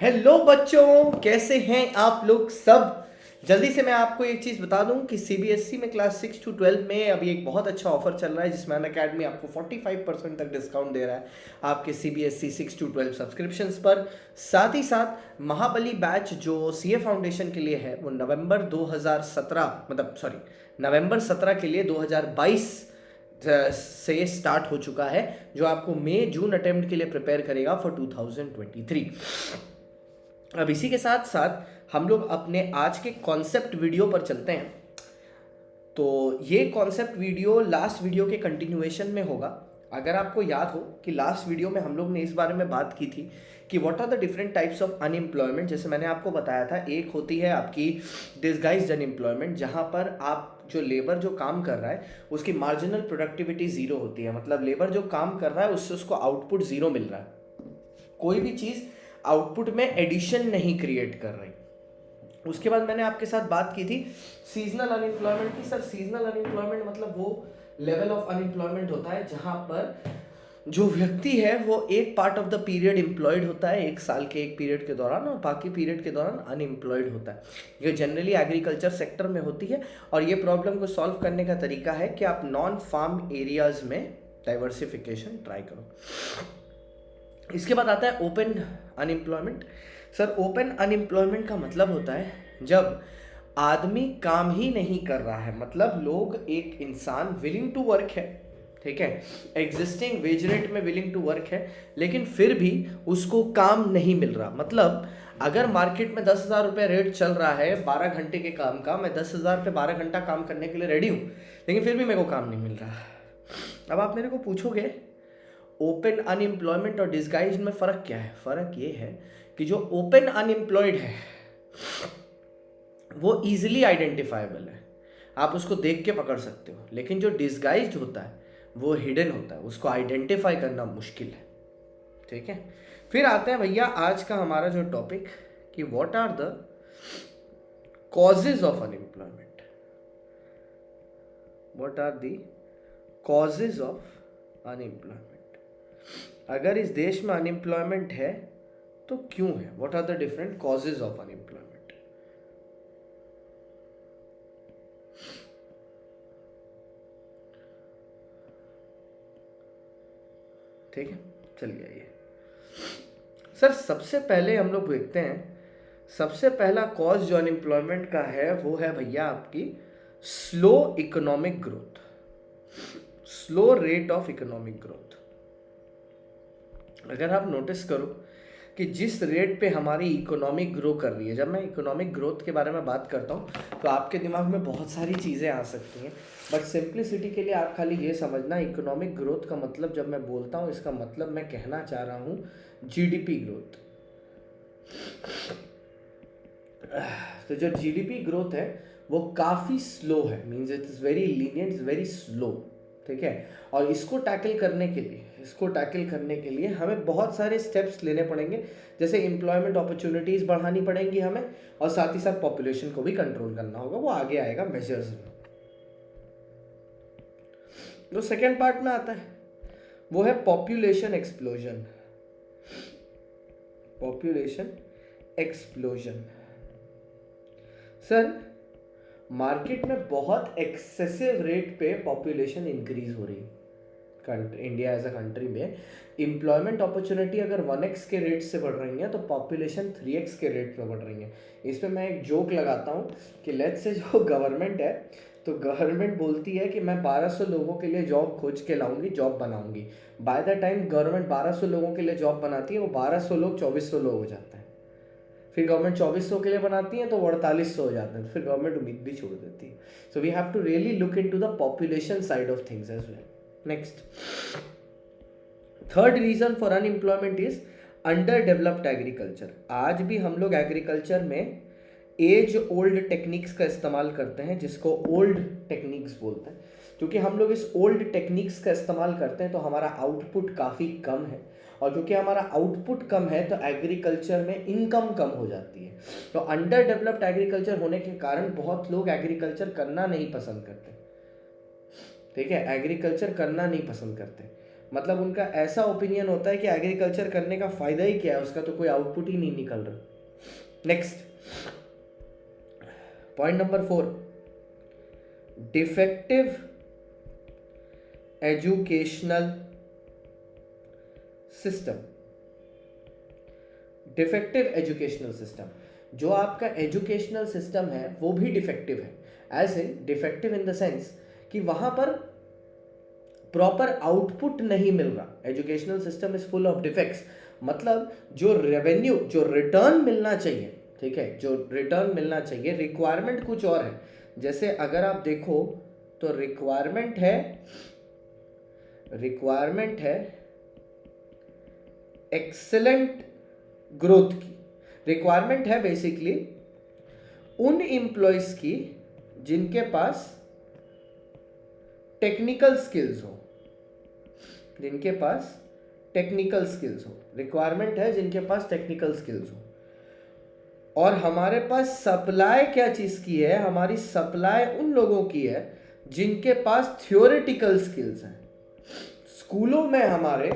Hello बच्चों, कैसे हैं आप लोग सब। जल्दी से मैं आपको एक चीज़ बता दूं कि सीबीएसई में क्लास 6 to 12 में अभी एक बहुत अच्छा ऑफर चल रहा है जिसमें अनअकैडमी आपको 45% तक डिस्काउंट दे रहा है आपके सीबीएसई 6 to 12 सब्सक्रिप्शंस पर। साथ ही साथ महाबली बैच जो सीए फाउंडेशन के लिए है वो नवंबर 17 के लिए 2022 से स्टार्ट हो चुका है, जो आपको मई जून अटेम्प्ट के लिए प्रिपेयर करेगा फॉर 2023। अब इसी के साथ साथ हम लोग अपने आज के कॉन्सेप्ट वीडियो पर चलते हैं। तो ये कॉन्सेप्ट वीडियो लास्ट वीडियो के कंटिन्यूएशन में होगा। अगर आपको याद हो कि लास्ट वीडियो में हम लोग ने इस बारे में बात की थी कि what are the different types of unemployment. जैसे मैंने आपको बताया था, एक होती है आपकी डिसगाइज्ड अनएम्प्लॉयमेंट, जहाँ पर आप जो लेबर जो काम कर रहा है उसकी मार्जिनल प्रोडक्टिविटी ज़ीरो होती है। मतलब लेबर जो काम कर रहा है उससे उसको आउटपुट ज़ीरो मिल रहा है, कोई भी चीज़ आउटपुट में एडिशन नहीं क्रिएट कर रही। उसके बाद मैंने आपके साथ बात की थी सीजनल अनएम्प्लॉयमेंट की। सर सीजनल अनएम्प्लॉयमेंट मतलब वो लेवल ऑफ अनएम्प्लॉयमेंट होता है जहां पर जो व्यक्ति है वो एक part of the period employed होता है एक साल के एक पीरियड के दौरान, और बाकी पीरियड के दौरान अनएम्प्लॉयड होता है। ये जनरली एग्रीकल्चर सेक्टर में होती है, और ये प्रॉब्लम को सॉल्व करने का तरीका है कि आप नॉन फार्म एरियाज में डाइवर्सिफिकेशन ट्राई करो। इसके बाद आता है open unemployment. Sir open unemployment का मतलब होता है जब आदमी काम ही नहीं कर रहा है, मतलब लोग, एक इंसान विलिंग टू वर्क है, ठीक है, एग्जिस्टिंग वेज रेट में विलिंग टू वर्क है, लेकिन फिर भी उसको काम नहीं मिल रहा। मतलब अगर मार्केट में 10,000 रुपये रेट चल रहा है 12 घंटे के काम का, मैं 10,000 पे 12 घंटा काम करने के लिए रेडी हूँ, लेकिन फिर भी मेरे को काम नहीं मिल रहा। अब आप मेरे को पूछोगे ओपन अनएम्प्लॉयमेंट और डिस्गाइज में फ़र्क क्या है। फ़र्क ये है कि जो ओपन अनएम्प्लॉयड है वो ईजिली आइडेंटिफाइबल है, आप उसको देख के पकड़ सकते हो, लेकिन जो डिस्गाइज्ड होता है वो हिडन होता है, उसको आइडेंटिफाई करना मुश्किल है। ठीक है, फिर आते हैं भैया आज का हमारा जो टॉपिक कि what are the causes of unemployment. What are the causes of unemployment. अगर इस देश में अनएम्प्लॉयमेंट है तो क्यों है, what are the different causes of unemployment. ठीक है, चलिए आइए। सर सबसे पहले हम लोग देखते हैं, सबसे पहला कॉज जो अनएम्प्लॉयमेंट का है वो है भैया आपकी slow economic growth, slow rate of economic growth. अगर आप नोटिस करो कि जिस रेट पे हमारी इकोनॉमिक ग्रो कर रही है, जब मैं इकोनॉमिक ग्रोथ के बारे में बात करता हूँ तो आपके दिमाग में बहुत सारी चीज़ें आ सकती हैं, बट सिंप्लिसिटी के लिए आप खाली ये समझना, इकोनॉमिक ग्रोथ का मतलब जब मैं बोलता हूँ इसका मतलब मैं कहना चाह रहा हूँ जीडीपी ग्रोथ। तो जो जीडीपी ग्रोथ है वो काफ़ी स्लो है, means it is very lenient, is very slow. ठीक है, और इसको टैकल करने के लिए हमें बहुत सारे स्टेप्स लेने पड़ेंगे, जैसे एम्प्लॉयमेंट अपॉर्चुनिटीज़ बढ़ानी पड़ेंगी हमें, और साथ ही साथ पॉपुलेशन को भी कंट्रोल करना होगा, वो आगे आएगा मेजर्स में। जो सेकेंड पार्ट में आता है वो है population explosion. Population explosion. Sir market में बहुत एक्सेसिव रेट पे पॉपुलेशन इंक्रीज हो रही है इंडिया एज अ कंट्री में। एम्प्लॉयमेंट अपॉर्चुनिटी अगर 1x के रेट से बढ़ रही है तो पॉपुलेशन 3x के रेट में बढ़ रही है। इस पर मैं एक जोक लगाता हूँ कि लेट्स से जो गवर्नमेंट है, तो गवर्नमेंट बोलती है कि मैं 1200 लोगों के लिए जॉब खोज के लाऊंगी, जॉब बनाऊंगी। बाय द टाइम गवर्नमेंट 1200 लोगों के लिए जॉब बनाती है, वो 1200 लोग 2400 लोग हो जाते हैं। फिर गवर्नमेंट 2400 के लिए बनाती है तो वो 4800 हो जाते हैं, फिर गवर्नमेंट उम्मीद भी छोड़ देती है। So we have to really look into the population side of things as well. Next, third reason for unemployment is underdeveloped agriculture. आज भी हम लोग एग्रीकल्चर में एज ओल्ड टेक्निक्स का इस्तेमाल करते हैं, जिसको ओल्ड टेक्निक्स बोलते हैं। क्योंकि हम लोग इस ओल्ड टेक्निक्स का इस्तेमाल करते हैं तो हमारा आउटपुट काफ़ी कम है, और क्योंकि हमारा आउटपुट कम है तो एग्रीकल्चर में इनकम कम हो जाती है। तो अंडर डेवलप्ड एग्रीकल्चर होने के कारण बहुत लोग एग्रीकल्चर करना नहीं पसंद करते। ठीक है, एग्रीकल्चर करना नहीं पसंद करते। मतलब उनका ऐसा ओपिनियन होता है कि एग्रीकल्चर करने का फायदा ही क्या है, उसका तो कोई आउटपुट ही नहीं निकल रहा। Next point number 4, defective educational system. Defective educational system, जो आपका एजुकेशनल सिस्टम है वो भी डिफेक्टिव है। As in defective in the sense कि वहां पर प्रॉपर आउटपुट नहीं मिल रहा। Educational system is full of defects, मतलब जो रेवेन्यू, जो रिटर्न मिलना चाहिए, ठीक है, जो रिटर्न मिलना चाहिए, रिक्वायरमेंट कुछ और है। जैसे अगर आप देखो तो रिक्वायरमेंट है एक्सेलेंट ग्रोथ की। रिक्वायरमेंट है बेसिकली उन एम्प्लॉयज की जिनके पास टेक्निकल स्किल्स हो, जिनके पास टेक्निकल स्किल्स हो। रिक्वायरमेंट है जिनके पास टेक्निकल स्किल्स हो। और हमारे पास सप्लाई क्या चीज की है? हमारी सप्लाई उन लोगों की है जिनके पास थियोरेटिकल स्किल्स हैं। स्कूलों में हमारे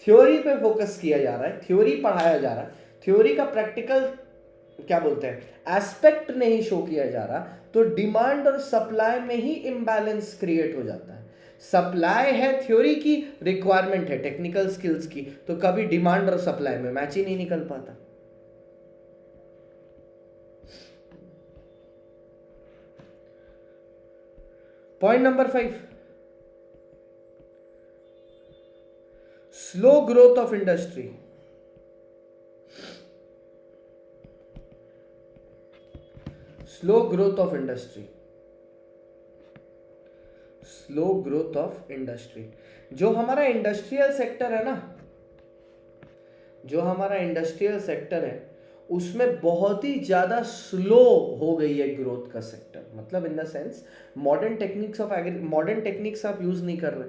थ्योरी पे फोकस किया जा रहा है, थ्योरी पढ़ाया जा रहा है, थ्योरी का प्रैक्टिकल क्या बोलते हैं एस्पेक्ट नहीं शो किया जा रहा, तो डिमांड और सप्लाई में ही इम्बैलेंस क्रिएट हो जाता है। सप्लाई है थ्योरी की, रिक्वायरमेंट है टेक्निकल स्किल्स की, तो कभी डिमांड और सप्लाई में मैच ही नहीं निकल पाता। Point number 5, slow growth of industry. Slow growth of industry, slow growth of industry. जो हमारा इंडस्ट्रियल सेक्टर है ना, जो हमारा इंडस्ट्रियल सेक्टर है उसमें बहुत ही ज्यादा स्लो हो गई है ग्रोथ का सेक्टर। मतलब इन द सेंस मॉडर्न टेक्निक्स आप यूज नहीं कर रहे,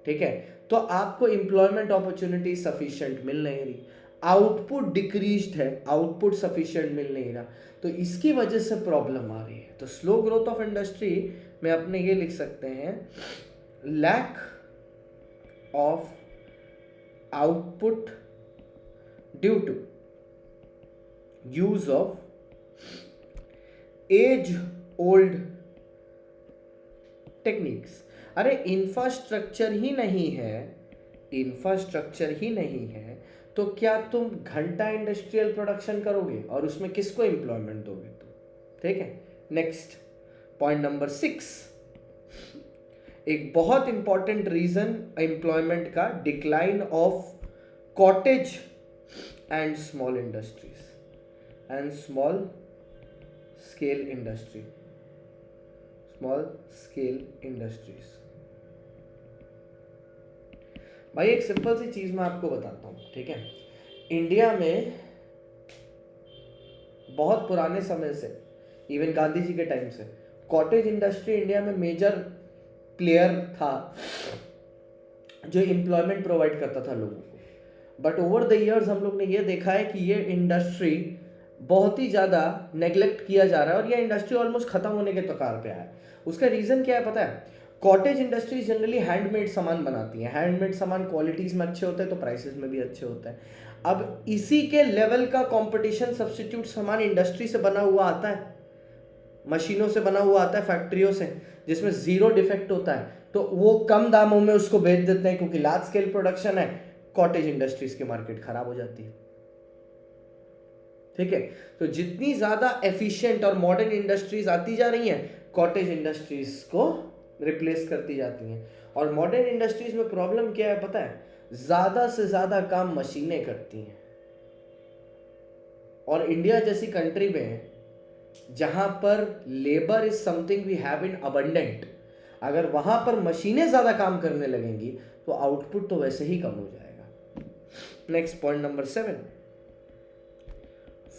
ठीक है, तो आपको एम्प्लॉयमेंट अपॉर्चुनिटी सफिशिएंट मिल नहीं रही, आउटपुट डिक्रीज्ड है, आउटपुट सफिशिएंट मिल नहीं रहा, तो इसकी वजह से प्रॉब्लम आ रही है। तो स्लो ग्रोथ ऑफ इंडस्ट्री में अपने ये लिख सकते हैं lack of output due to use of age old techniques. अरे इंफ्रास्ट्रक्चर ही नहीं है, इंफ्रास्ट्रक्चर ही नहीं है तो क्या तुम घंटा इंडस्ट्रियल प्रोडक्शन करोगे और उसमें किसको एम्प्लॉयमेंट दोगे? तो ठीक है। नेक्स्ट पॉइंट नंबर 6, एक बहुत इंपॉर्टेंट रीजन एम्प्लॉयमेंट का, decline of cottage and small industries and small scale industry, small scale industries. भाई एक सिंपल सी चीज मैं आपको बताता हूँ, ठीक है। इंडिया में बहुत पुराने समय से, इवन गांधी जी के टाइम से, कॉटेज इंडस्ट्री इंडिया में मेजर प्लेयर था जो एम्प्लॉयमेंट प्रोवाइड करता था लोगों को। बट ओवर द ईयर्स हम लोग ने ये देखा है कि ये इंडस्ट्री बहुत ही ज़्यादा नेग्लेक्ट किया जा रहा है और ये इंडस्ट्री ऑलमोस्ट खत्म होने के कगार पे है। उसका रीज़न क्या है पता है? कॉटेज इंडस्ट्रीज जनरली हैंडमेड सामान बनाती हैं, हैंडमेड सामान क्वालिटीज़ में अच्छे होते हैं तो प्राइसेस में भी अच्छे होते हैं। अब इसी के लेवल का कंपटीशन सब्स्टिट्यूट सामान इंडस्ट्री से बना हुआ आता है, मशीनों से बना हुआ आता है, फैक्ट्रियों से, जिसमें जीरो डिफेक्ट होता है, तो वो कम दामों में उसको बेच देते हैं क्योंकि लार्ज स्केल प्रोडक्शन है। कॉटेज इंडस्ट्रीज की मार्केट खराब हो जाती है, ठीक है। तो जितनी ज्यादा एफिशिएंट और मॉडर्न इंडस्ट्रीज आती जा रही हैं, कॉटेज इंडस्ट्रीज को रिप्लेस करती जाती हैं। और मॉडर्न इंडस्ट्रीज में प्रॉब्लम क्या है पता है? ज्यादा से ज्यादा काम मशीनें करती हैं। और इंडिया जैसी कंट्री में जहां पर labour is something we have in abundant, अगर वहां पर मशीनें ज्यादा काम करने लगेंगी तो आउटपुट तो वैसे ही कम हो जाएगा। Next point number 7,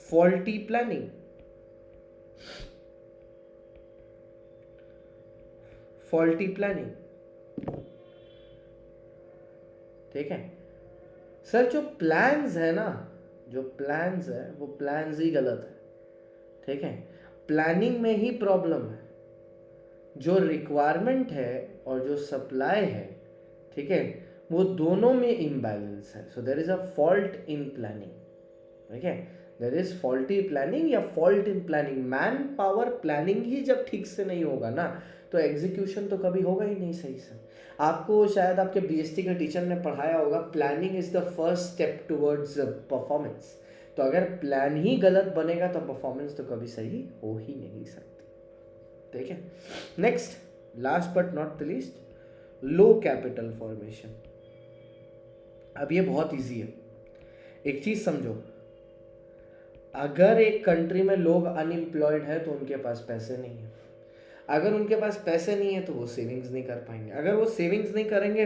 faulty planning. Faulty planning, ठीक है सर, जो प्लान्स है ना, जो प्लान्स है वो प्लान्स ही गलत है, ठीक है। प्लानिंग में ही प्रॉब्लम है। जो रिक्वायरमेंट है और जो सप्लाई है, ठीक है, वो दोनों में इम्बैलेंस है, so there is a fault in planning, ठीक है, देयर इज फॉल्टी प्लानिंग या fault in planning. Man power planning ही जब ठीक से नहीं होगा ना तो एग्जीक्यूशन तो कभी होगा ही नहीं सही से। आपको शायद आपके बीएसटी के टीचर ने पढ़ाया होगा, planning is the first step towards performance. तो अगर प्लान ही गलत बनेगा तो परफॉर्मेंस तो कभी सही हो ही नहीं सकती, ठीक है। Next, last but not the least, low capital formation. अब ये बहुत इजी है। एक चीज समझो, अगर एक कंट्री में लोग अनएम्प्लॉयड है तो उनके पास पैसे नहीं है। अगर उनके पास पैसे नहीं है तो वो सेविंग्स नहीं कर पाएंगे। अगर वो सेविंग्स नहीं करेंगे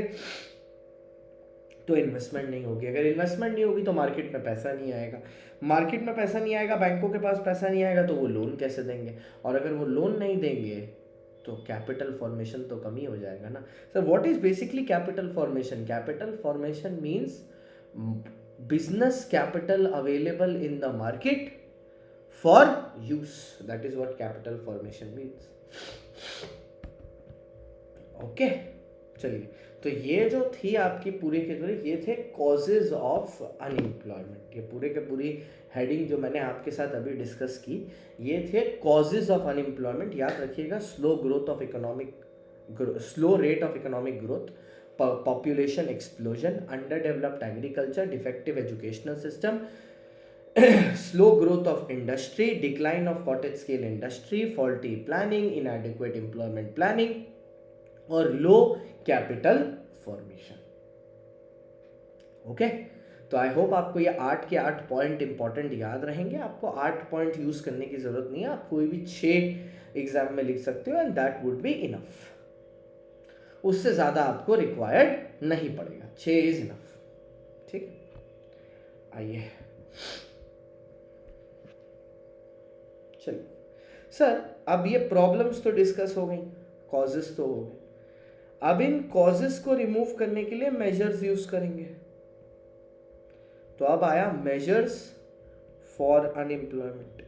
तो इन्वेस्टमेंट नहीं होगी। अगर इन्वेस्टमेंट नहीं होगी तो मार्केट में पैसा नहीं आएगा। मार्केट में पैसा नहीं आएगा, बैंकों के पास पैसा नहीं आएगा, तो वो लोन कैसे देंगे? और अगर वो लोन नहीं देंगे तो कैपिटल फॉर्मेशन तो कम ही हो जाएगा ना। Sir what is basically capital formation? Capital formation means business capital available in the market for use. That is what capital formation means. Okay, चलिए, तो ये जो थी आपकी पूरी की पूरी, ये थे कॉजेज ऑफ अनएम्प्लॉयमेंट। ये पूरे के पूरी हेडिंग जो मैंने आपके साथ अभी डिस्कस की, ये थे कॉजेज ऑफ अनएम्प्लॉयमेंट। याद रखिएगा, slow rate of economic growth, population explosion, underdeveloped agriculture, defective educational system, slow growth of industry, decline of cottage scale industry, faulty planning, inadequate employment planning और low capital formation. ओके, तो I hope आपको ये 8 के 8 point important याद रहेंगे। आपको 8 point use करने की जरूरत नहीं है, आप कोई भी 6 एग्जाम में लिख सकते हो and that would be enough. उससे ज्यादा आपको रिक्वायर्ड नहीं पड़ेगा, 6 इज इनफ, ठीक है। आइए, चलिए सर, अब ये प्रॉब्लम्स तो डिस्कस हो गई, कॉजेस तो हो गए। अब इन कॉजेस को रिमूव करने के लिए मेजर्स यूज करेंगे। तो अब आया measures for unemployment.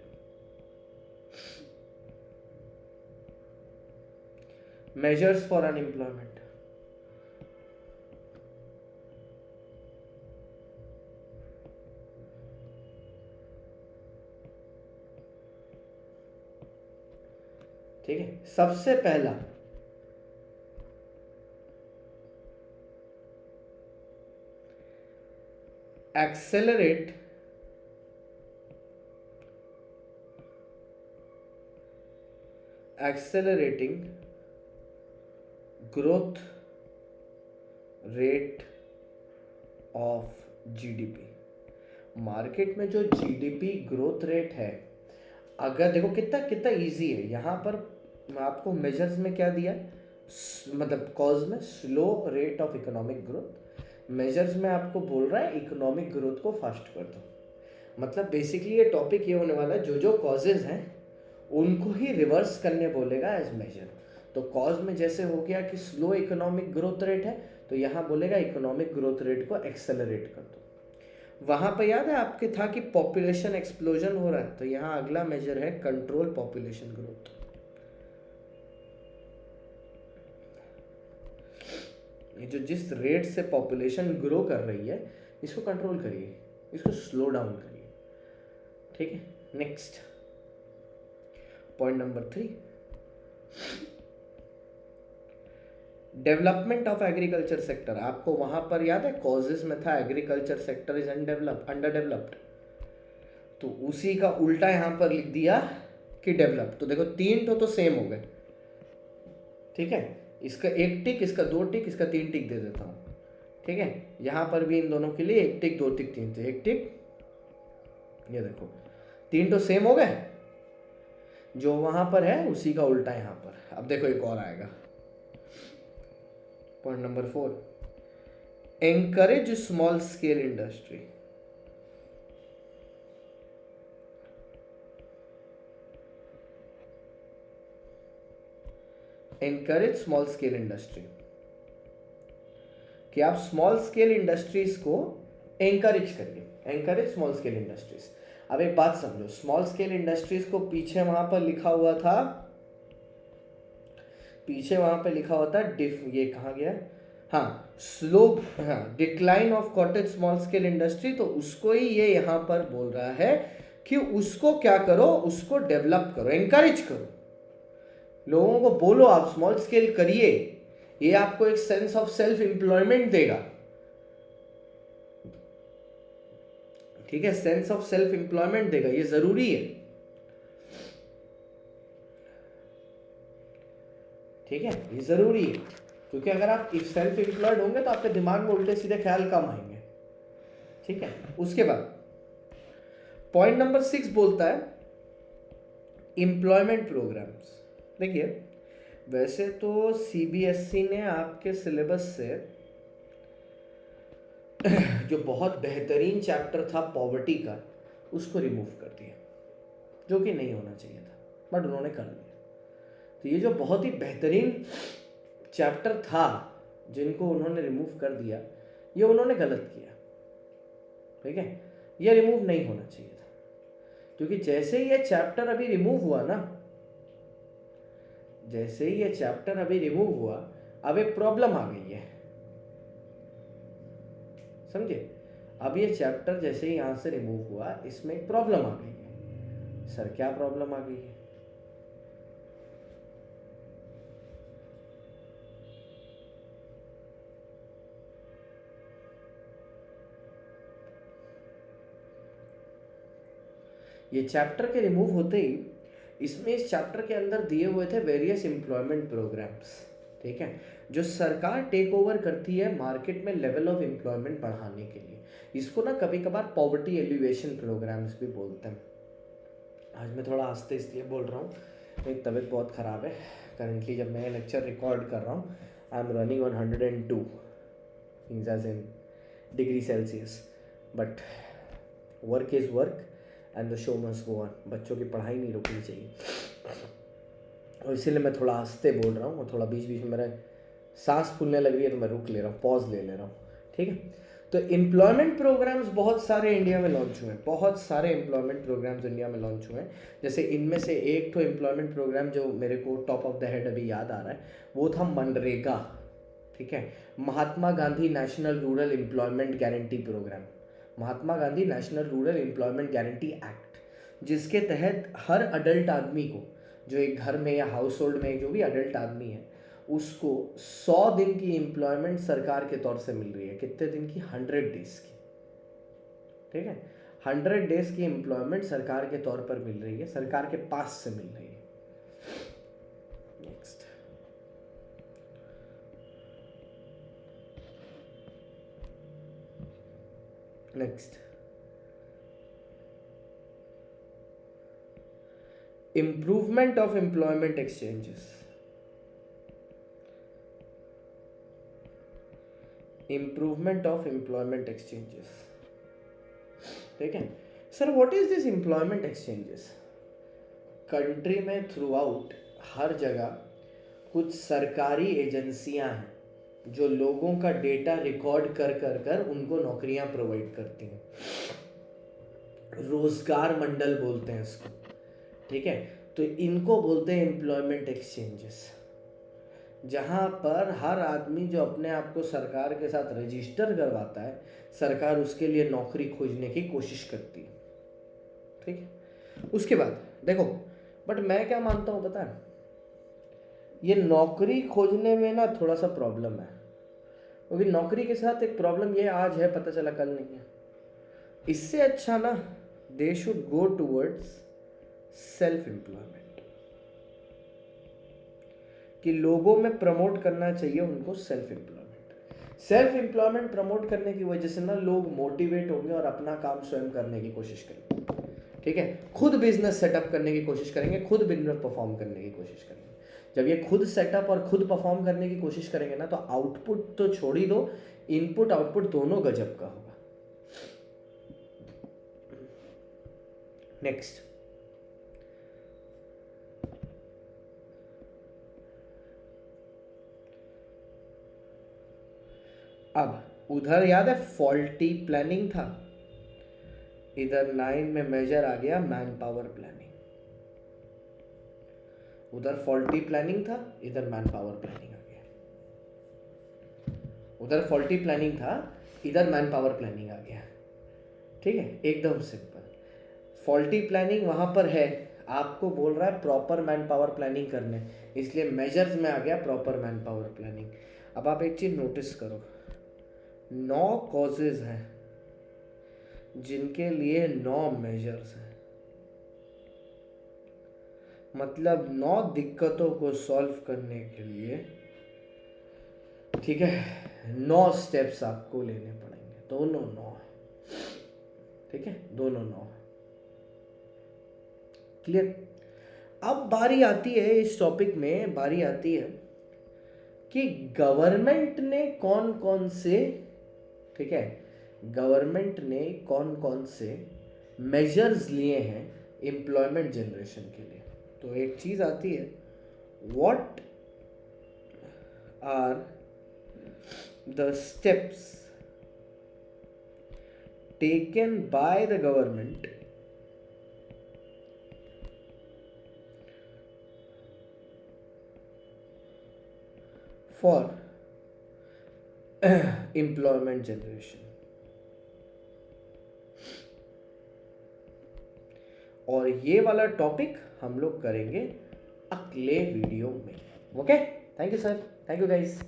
Measures for unemployment, ठीक है। सबसे पहला accelerating growth rate of GDP. Market में जो जीडीपी ग्रोथ रेट है, अगर देखो कितना कितना इजी है। यहां पर आपको मेजर्स में क्या दिया, मतलब कॉज में slow rate of economic growth, measures में आपको बोल रहा है इकोनॉमिक ग्रोथ को फास्ट कर दो। मतलब बेसिकली ये टॉपिक ये होने वाला है, जो जो कॉजेज हैं उनको ही रिवर्स करने बोलेगा एज मेजर। तो कॉज में जैसे हो गया कि स्लो इकोनॉमिक ग्रोथ रेट है, तो यहाँ बोलेगा इकोनॉमिक ग्रोथ रेट को एक्सेलरेट कर दो। वहां पर याद है आपके था कि पॉपुलेशन एक्सप्लोजन हो रहा है, तो यहाँ अगला मेजर है कंट्रोल पॉपुलेशन ग्रोथ। ये जो जिस रेट से पॉपुलेशन ग्रो कर रही है, इसको कंट्रोल करिए, इसको स्लो डाउन करिए, ठीक है। Next point number 3, development of agriculture sector. आपको वहां पर याद है कॉजेस में था agriculture sector is under developed, तो उसी का उल्टा यहां पर लिख दिया कि डेवलप। तो देखो 3 तो सेम हो गए, ठीक है। इसका 1 टिक, इसका 2 टिक, इसका 3 टिक दे देता हूं, ठीक है। यहां पर भी इन दोनों के लिए 1 टिक 2 टिक 3 टिक, 1 टिक, ये देखो 3 तो सेम हो गए, जो वहां पर है उसी का उल्टा यहां पर। अब देखो एक और आएगा, point number 4, encourage small scale industry. Encourage small scale industry, कि आप स्मॉल स्केल इंडस्ट्रीज को एनकरेज करिए, एनकरेज स्मॉल स्केल इंडस्ट्रीज। अब एक बात समझो, स्मॉल स्केल इंडस्ट्रीज को पीछे वहां पर लिखा हुआ था, पीछे वहां पे लिखा हुआ था ये कहाँ गया, हाँ, स्लो, हाँ, decline of cottage small scale industry, तो उसको ही ये यहाँ पर बोल रहा है कि उसको क्या करो, उसको डेवलप करो, एनकरेज करो, लोगों को बोलो आप स्मॉल स्केल करिए, ये आपको एक सेंस ऑफ सेल्फ एम्प्लॉयमेंट देगा। ठीक है, सेंस ऑफ सेल्फ एम्प्लॉयमेंट देगा, ये जरूरी है। ठीक है, ये जरूरी है, क्योंकि अगर आप सेल्फ एम्प्लॉयड होंगे तो आपके दिमाग में उल्टे सीधे ख्याल कम आएंगे। ठीक है, उसके बाद पॉइंट नंबर 6 बोलता है एम्प्लॉयमेंट प्रोग्राम्स। देखिए, वैसे तो सीबीएसई ने आपके सिलेबस से जो बहुत बेहतरीन चैप्टर था पॉवर्टी का, उसको रिमूव कर दिया, जो कि नहीं होना चाहिए था, बट उन्होंने कर दिया। तो ये जो बहुत ही बेहतरीन चैप्टर था जिनको उन्होंने रिमूव कर दिया, ये उन्होंने गलत किया। ठीक है, ये रिमूव नहीं होना चाहिए था, क्योंकि जैसे ही ये चैप्टर अभी रिमूव हुआ ना, जैसे ही ये चैप्टर अभी रिमूव हुआ, अब एक प्रॉब्लम आ गई है, समझे? अब ये चैप्टर जैसे ही यहां से रिमूव हुआ, इसमें एक प्रॉब्लम आ गई है। सर, क्या प्रॉब्लम आ गई है? ये चैप्टर के रिमूव होते ही इसमें, इस चैप्टर के अंदर दिए हुए थे वेरियस एम्प्लॉयमेंट प्रोग्राम्स। ठीक है, जो सरकार टेक ओवर करती है मार्केट में लेवल ऑफ एम्प्लॉयमेंट बढ़ाने के लिए। इसको ना कभी कभार पॉवर्टी एलिवेशन प्रोग्राम्स भी बोलते हैं। आज मैं थोड़ा आस्ते इसलिए बोल रहा हूँ, मेरी तबीयत बहुत ख़राब है करंटली। जब मैं लेक्चर रिकॉर्ड कर रहा हूँ, I am running on 102 as in degree Celsius, but work is work and the show must go on. बच्चों की पढ़ाई नहीं रुकनी चाहिए, और इसीलिए मैं थोड़ा आस्ते बोल रहा हूँ, और थोड़ा बीच बीच में मेरा सांस फूलने लग रही है तो मैं रुक ले रहा हूँ, पॉज ले रहा हूँ। ठीक है, तो एम्प्लॉयमेंट प्रोग्राम्स बहुत सारे इंडिया में लॉन्च हुए हैं, बहुत सारे एम्प्लॉयमेंट प्रोग्राम्स इंडिया में लॉन्च हुए हैं। जैसे इनमें से एक तो एम्प्लॉयमेंट प्रोग्राम जो मेरे को टॉप ऑफ द हेड अभी याद आ रहा है, वो था मनरेगा। ठीक है, Mahatma Gandhi National Rural Employment Guarantee Programme, Mahatma Gandhi National Rural Employment Guarantee Act, जिसके तहत हर अडल्ट आदमी को, जो एक घर में या हाउस होल्ड में जो भी अडल्ट आदमी है, उसको 100 दिन की एम्प्लॉयमेंट सरकार के तौर से मिल रही है। कितने दिन की? 100 डेज की। ठीक है, 100 डेज की एम्प्लॉयमेंट सरकार के तौर पर मिल रही है, सरकार के पास से मिल रही है। Next, next, improvement of employment exchanges, improvement of employment exchanges। ठीक है sir, what is this employment exchanges? Country में थ्रू आउट हर जगह कुछ सरकारी एजेंसियां हैं जो लोगों का डेटा रिकॉर्ड कर कर कर उनको नौकरियां प्रोवाइड करती हैं। रोजगार मंडल बोलते हैं इसको। ठीक है, तो इनको बोलते हैं एम्प्लॉयमेंट एक्सचेंजेस, जहाँ पर हर आदमी जो अपने आप को सरकार के साथ रजिस्टर करवाता है, सरकार उसके लिए नौकरी खोजने की कोशिश करती है। ठीक है, उसके बाद देखो, बट मैं क्या मानता हूँ पता है, ये नौकरी खोजने में ना थोड़ा सा प्रॉब्लम है, क्योंकि नौकरी के साथ एक प्रॉब्लम ये आज है, पता चला कल नहीं है। इससे अच्छा ना, they should go towards self employment, कि लोगों में प्रमोट करना चाहिए उनको self employment. Self employment promote करने की वजह से ना लोग मोटिवेट होंगे और अपना काम स्वयं करने की कोशिश करेंगे। ठीक है, खुद बिजनेस सेटअप करने की कोशिश करेंगे, खुद बिजनेस परफॉर्म करने की कोशिश करेंगे। जब ये खुद सेटअप और खुद परफॉर्म करने की कोशिश करेंगे ना, तो आउटपुट तो छोड़ ही दो, इनपुट आउटपुट दोनों गजब का होगा। नेक्स्ट, अब उधर याद है फॉल्टी प्लानिंग था, इधर 9 में मेजर आ गया मैन पावर प्लानिंग। उधर फॉल्टी प्लानिंग था, इधर मैन पावर प्लानिंग आ गया। उधर फॉल्टी प्लानिंग था, इधर मैन पावर प्लानिंग आ गया। ठीक है, एकदम सिंपल। फॉल्टी प्लानिंग वहाँ पर है, आपको बोल रहा है प्रॉपर मैन पावर प्लानिंग करने, इसलिए मेजर्स में आ गया प्रॉपर मैन पावर प्लानिंग। अब आप एक चीज़ नोटिस करो, 9 कॉजेज हैं जिनके लिए 9 मेजर्स हैं, मतलब 9 दिक्कतों को सॉल्व करने के लिए, ठीक है, 9 स्टेप्स आपको लेने पड़ेंगे, दोनों 9। ठीक है, दोनों 9। क्लियर। अब बारी आती है, इस टॉपिक में बारी आती है कि गवर्नमेंट ने कौन कौन से, ठीक है, गवर्नमेंट ने कौन कौन से मेजर्स लिए हैं एम्प्लॉयमेंट जनरेशन के लिए। तो एक चीज आती है, what are the steps taken by the government for employment generation. और ये वाला टॉपिक हम लोग करेंगे अगले वीडियो में। Okay, thank you sir, thank you guys.